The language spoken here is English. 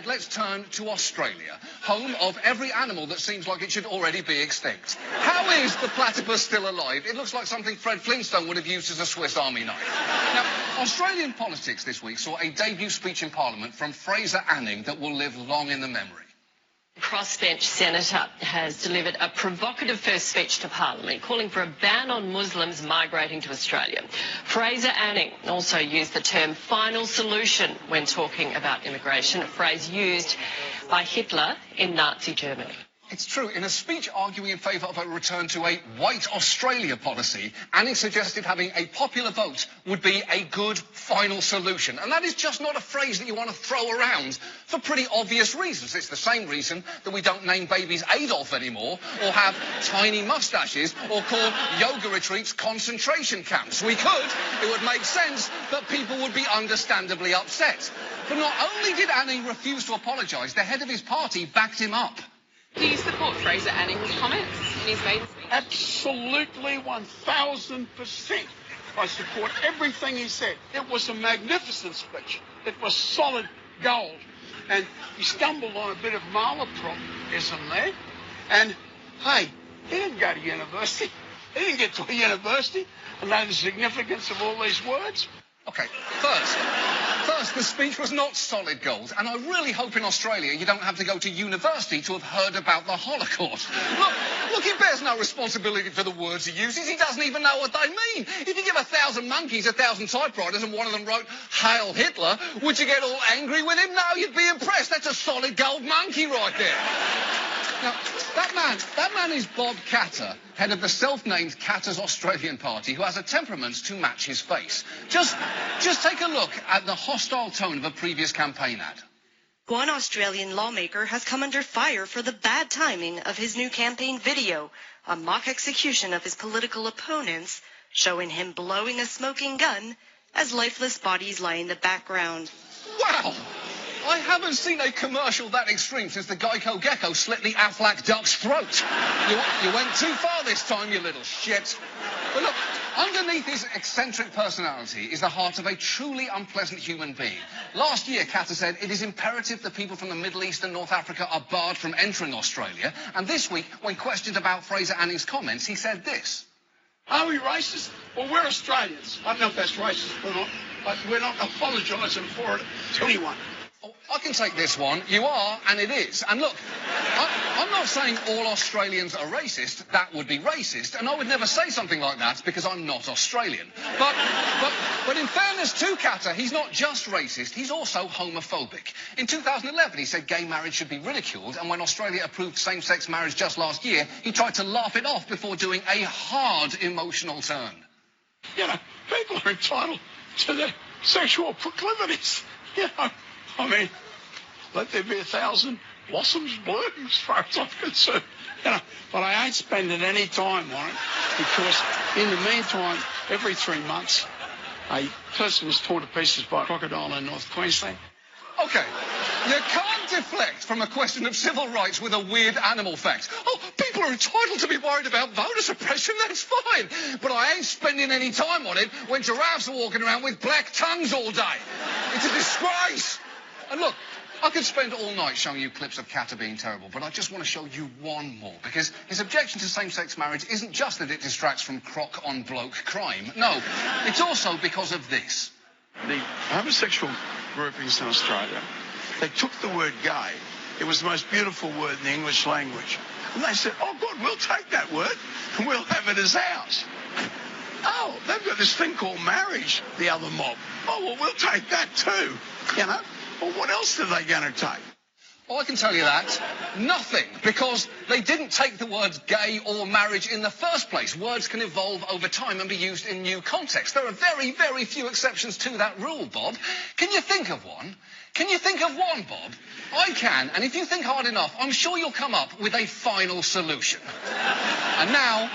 Instead, let's turn to Australia, home of every animal that seems like it should already be extinct. How is the platypus still alive? It looks like something Fred Flintstone would have used as a Swiss Army knife. Now, Australian politics this week saw a debut speech in Parliament from Fraser Anning that will live long in the memory. Crossbench senator has delivered a provocative first speech to Parliament, calling for a ban on Muslims migrating to Australia. Fraser Anning also used the term final solution when talking about immigration, a phrase used by Hitler in Nazi Germany. It's true. In a speech arguing in favour of a return to a white Australia policy, Anning suggested having a popular vote would be a good final solution. And that is just not a phrase that you want to throw around for pretty obvious reasons. It's the same reason that we don't name babies Adolf anymore, or have tiny moustaches, or call yoga retreats concentration camps. We could. It would make sense, but people would be understandably upset. But not only did Anning refuse to apologise, the head of his party backed him up. Do you support Fraser Anning's comments in his maiden speech? Absolutely, 1,000%. I support everything he said. It was a magnificent speech. It was solid gold. And he stumbled on a bit of malapropism there. And, hey, he didn't go to university. He didn't get to a university and know the significance of all these words. OK, first, the speech was not solid gold, and I really hope in Australia you don't have to go to university to have heard about the Holocaust. Look, he bears no responsibility for the words he uses. He doesn't even know what they mean. If you give 1,000 monkeys 1,000 typewriters and one of them wrote Hail Hitler, would you get all angry with him? No, you'd be impressed. That's a solid gold monkey right there. Now, that man is Bob Katter, head of the self-named Katter's Australian Party, who has a temperament to match his face. Just take a look at the hostile tone of a previous campaign ad. One Australian lawmaker has come under fire for the bad timing of his new campaign video, a mock execution of his political opponents, showing him blowing a smoking gun as lifeless bodies lie in the background. Wow! I haven't seen a commercial that extreme since the Geico Gecko slit the Aflac duck's throat. You went too far this time, you little shit. But look, underneath his eccentric personality is the heart of a truly unpleasant human being. Last year, Katter said it is imperative that people from the Middle East and North Africa are barred from entering Australia. And this week, when questioned about Fraser Anning's comments, he said this. Are we racist? Well, we're Australians. I don't know if that's racist or not, but we're not apologising for it to anyone. Oh, I can take this one. You are, and it is. And look, I'm not saying all Australians are racist. That would be racist. And I would never say something like that because I'm not Australian. But in fairness to Katter, he's not just racist, he's also homophobic. In 2011, he said gay marriage should be ridiculed, and when Australia approved same-sex marriage just last year, he tried to laugh it off before doing a hard emotional turn. You know, people are entitled to their sexual proclivities, you know. I mean, let there be 1,000 blossoms bloom as far as I'm concerned. You know, but I ain't spending any time on it because in the meantime, every 3 months, a person was torn to pieces by a crocodile in North Queensland. OK, you can't deflect from a question of civil rights with a weird animal fact. Oh, people are entitled to be worried about voter suppression, that's fine. But I ain't spending any time on it when giraffes are walking around with black tongues all day. It's a disgrace. And look, I could spend all night showing you clips of Katter being terrible, but I just want to show you one more, because his objection to same-sex marriage isn't just that it distracts from croc-on-bloke crime. No, it's also because of this. The homosexual groupings in Australia, they took the word gay. It was the most beautiful word in the English language. And they said, oh, God, we'll take that word and we'll have it as ours. Oh, they've got this thing called marriage, the other mob. Oh, well, we'll take that too, you know. Well, what else are they going to take? Well, I can tell you that. Nothing, because they didn't take the words gay or marriage in the first place. Words can evolve over time and be used in new contexts. There are very, very few exceptions to that rule, Bob. Can you think of one? Can you think of one, Bob? I can, and if you think hard enough, I'm sure you'll come up with a final solution. And now,